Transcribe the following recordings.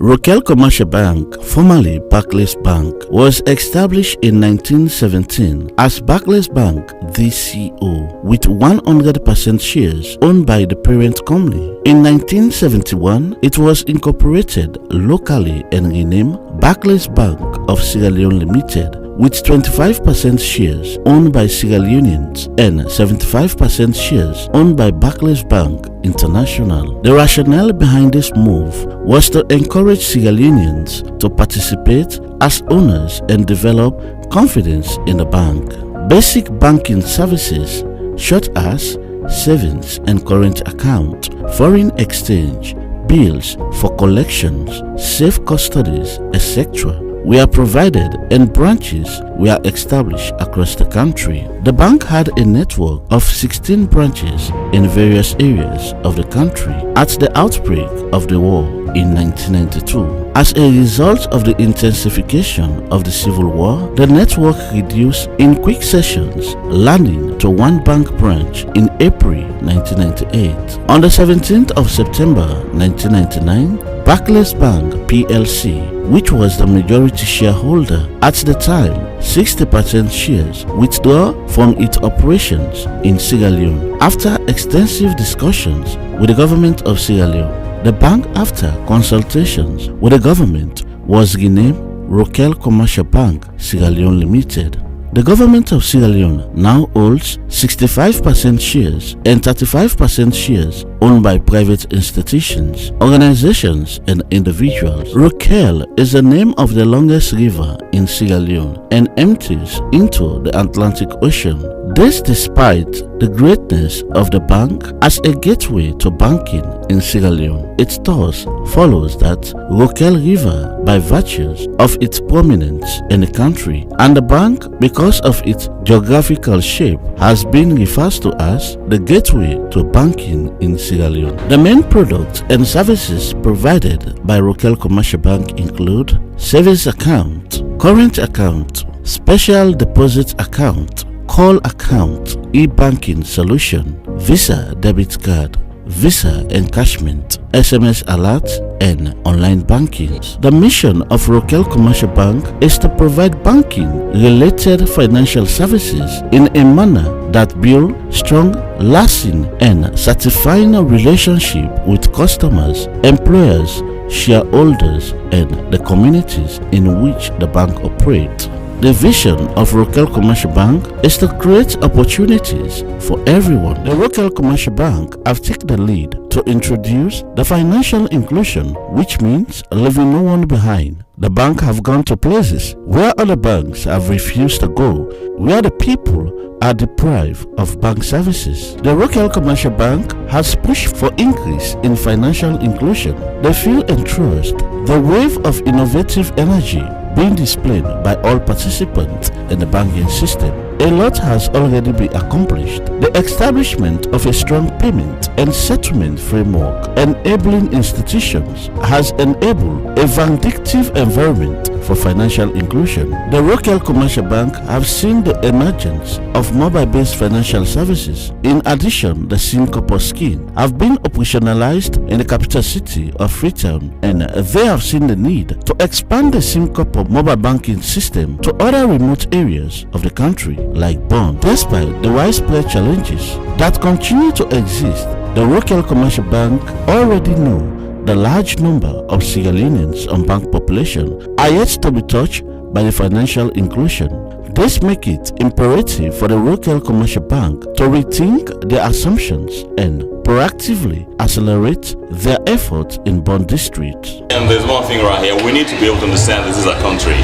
Rokel Commercial Bank, formerly Barclays Bank, was established in 1917 as Barclays Bank DCO with 100% shares owned by the parent company. In 1971, it was incorporated locally and renamed Barclays Bank of Sierra Leone Limited, with 25% shares owned by Sierra Leoneans and 75% shares owned by Barclays Bank International. The rationale behind this move was to encourage Sierra Leoneans to participate as owners and develop confidence in the bank. Basic banking services such as savings and current account, foreign exchange, bills for collections, safe custodies, etc. were provided and branches were established across the country. The bank had a network of 16 branches in various areas of the country at the outbreak of the war in 1992. As a result of the intensification of the Civil War, the network reduced in quick sessions, landing to one bank branch in April 1998. On the 17th of September 1999, Barclays Bank PLC, which was the majority shareholder at the time, 60% shares, withdrew from its operations in Sierra Leone. After extensive discussions with the government of Sierra Leone, the bank, after consultations with the government, was renamed Rokel Commercial Bank Sierra Leone Limited. The government of Sierra Leone now holds 65% shares and 35% shares owned by private institutions, organizations, and individuals. Rokel is the name of the longest river in Sierra Leone and empties into the Atlantic Ocean. This despite the greatness of the bank as a gateway to banking in Sierra Leone. It thus follows that Rokel River, by virtue of its prominence in the country, and the bank, because of its geographical shape, has been referred to as the gateway to banking in Sierra Leone. The main products and services provided by Rokel Commercial Bank include savings account, current account, special deposit account, call account, e-banking solution, Visa debit card, Visa encashment, SMS alert, and online banking. The mission of Rokel Commercial Bank is to provide banking-related financial services in a manner that build strong, lasting, and satisfying relationship with customers, employers, shareholders, and the communities in which the bank operates. The vision of Rokel Commercial Bank is to create opportunities for everyone. The Rokel Commercial Bank have taken the lead to introduce the financial inclusion, which means leaving no one behind. The bank have gone to places where other banks have refused to go, where the people are deprived of bank services. The Rokel Commercial Bank has pushed for increase in financial inclusion. They feel entrusted. The wave of innovative energy being displayed by all participants in the banking system. A lot has already been accomplished. The establishment of a strong payment and settlement framework enabling institutions has enabled a vindictive environment for financial inclusion. The Rokel Commercial Bank have seen the emergence of mobile-based financial services. In addition, the SIM-Copper scheme have been operationalized in the capital city of Freetown, and they have seen the need to expand the SIM-Copper mobile banking system to other remote areas of the country like Bon. Despite the widespread challenges that continue to exist, the Rokel Commercial Bank already know the large number of Sierra Leoneans unbanked population are yet to be touched by the financial inclusion. This makes it imperative for the Rokel Commercial Bank to rethink their assumptions and proactively accelerate their efforts in Bond District. And there's one thing right here, we need to be able to understand this is a country,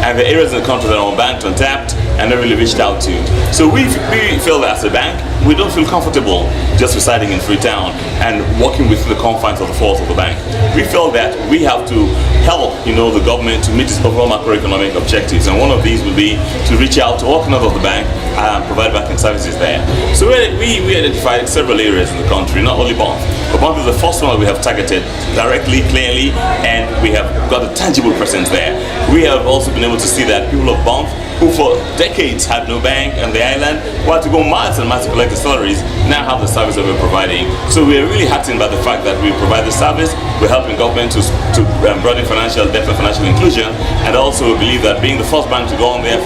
and the areas in the country that are unbanked, untapped, and not really reached out to. So we feel that as a bank, we don't feel comfortable just residing in Freetown and working within the confines of the falls of the bank. We feel that we have to help, the government to meet its overall macroeconomic objectives, and one of these will be to reach out to all corners of the bank and provide banking services there. So we identified several areas in the country, not only Bon. But Bank is the first one we have targeted directly, clearly, and we have got a tangible presence there. We have also been able to see that people of Bank, who for decades had no bank on the island, who had to go miles and miles to collect the salaries, now have the service that we're providing. So we're really heartened by the fact that we provide the service. We're helping government to broaden financial depth and financial inclusion, and also believe that being the first bank to go on there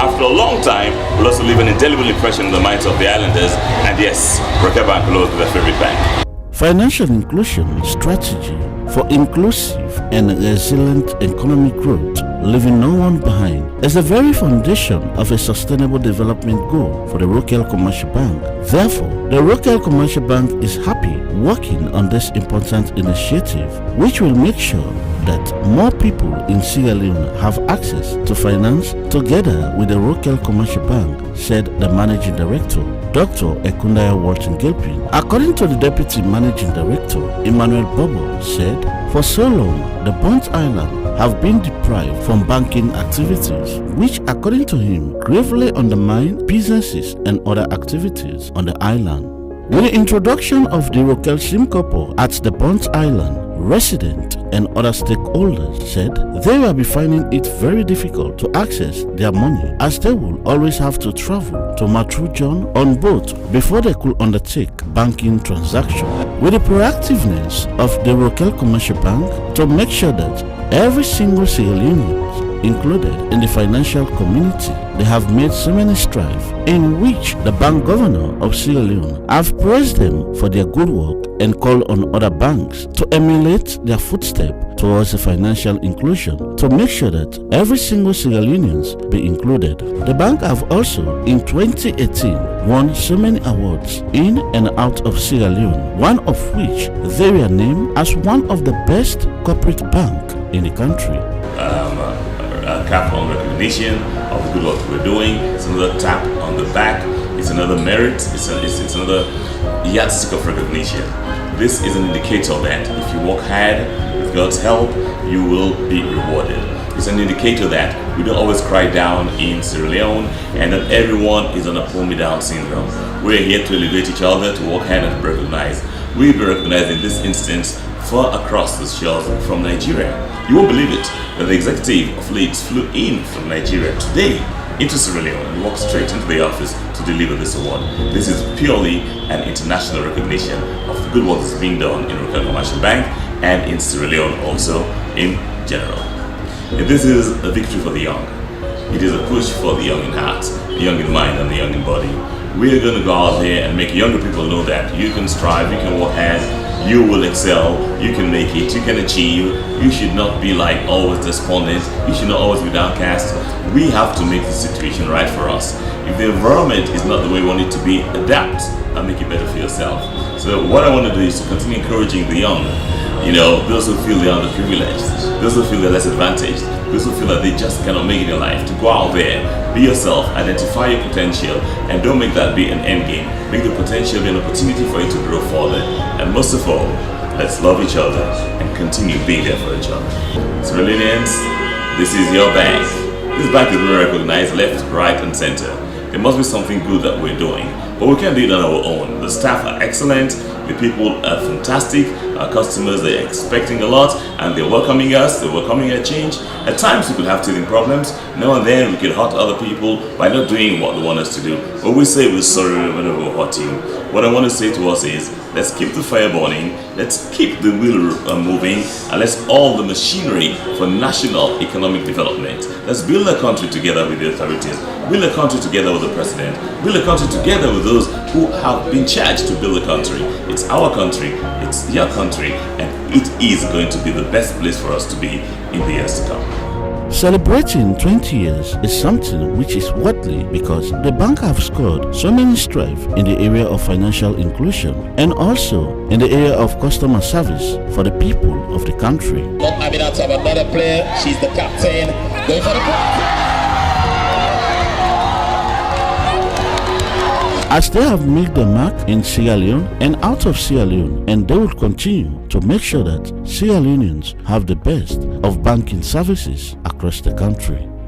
after a long time will also leave an indelible impression in the minds of the islanders. And yes, Rokel Bank will always be their favorite bank. Financial inclusion strategy for inclusive and resilient economic growth, leaving no one behind, is the very foundation of a sustainable development goal for the Rokel Commercial Bank. Therefore, the Rokel Commercial Bank is happy working on this important initiative, which will make sure that more people in Sierra Leone have access to finance together with the Rokel Commercial Bank, said the Managing Director, Dr. Ekundayo Walton Gilpin. According to the Deputy Managing Director, Emmanuel Bobo said, for so long, the Burnt Island have been deprived from banking activities, which according to him gravely undermine businesses and other activities on the island. With the introduction of the Rokel SIM couple at the Burnt Island, residents and other stakeholders said they will be finding it very difficult to access their money, as they will always have to travel to Matrujon on boat before they could undertake banking transactions. With the proactiveness of the Rokel Commercial Bank to make sure that every single Sierra Leonean included in the financial community, they have made so many strides, in which the bank governor of Sierra Leone have praised them for their good work and called on other banks to emulate their footsteps towards the financial inclusion to make sure that every single Sierra Leoneans be included. The bank have also in 2018 won so many awards in and out of Sierra Leone, one of which they were named as one of the best corporate bank in the country. Cap on recognition of the good work we're doing. It's another tap on the back. It's another merit. It's another yardstick of recognition. This is an indicator that if you work hard with God's help, you will be rewarded. It's an indicator that we don't always cry down in Sierra Leone and that everyone is on a pull-me-down syndrome. We're here to elevate each other, to work hard and to recognize. We'll be recognized in this instance far across the shores from Nigeria. You won't believe it, that the executive of Leeds flew in from Nigeria today into Sierra Leone and walked straight into the office to deliver this award. This is purely an international recognition of the good work that's being done in Rokel Commercial Bank and in Sierra Leone also in general. And this is a victory for the young. It is a push for the young in heart, the young in mind and the young in body. We're going to go out there and make younger people know that you can strive, you can work hard, you will excel, you can make it, you can achieve. You should not be like always despondent, you should not always be downcast. We have to make the situation right for us. If the environment is not the way we want it to be, adapt and make it better for yourself. So what I want to do is to continue encouraging the young, those who feel they are underprivileged, those who feel they're less advantaged, those who feel that they just cannot make it in life, to go out there, be yourself, identify your potential, and don't make that be an end game. Make the potential be an opportunity for you to grow further. And most of all, let's love each other and continue being there for each other. Sierra Leoneans, this is your bank. This bank is being recognized left, right, and center. There must be something good that we're doing, but we can't do it on our own. The staff are excellent, the people are fantastic, our customers are expecting a lot, and they're welcoming us, they're welcoming a change. At times we could have teething problems, now and then we could hurt other people by not doing what they want us to do. But we say we're sorry whenever we hurt you. What I want to say to us is, let's keep the fire burning, let's keep the wheel moving, and let's all the machinery for national economic development. Let's build a country together with the authorities, build a country together with the president, build a country together with those who have been charged to build a country. It's our country, it's your country, and it is going to be the best place for us to be in the years to come. Celebrating 20 years is something which is worthy because the bank have scored so many strides in the area of financial inclusion and also in the area of customer service for the people of the country. I mean, that's another player, she's the captain, going for the as they have made their mark in Sierra Leone and out of Sierra Leone, and they will continue to make sure that Sierra Leoneans have the best of banking services across the country.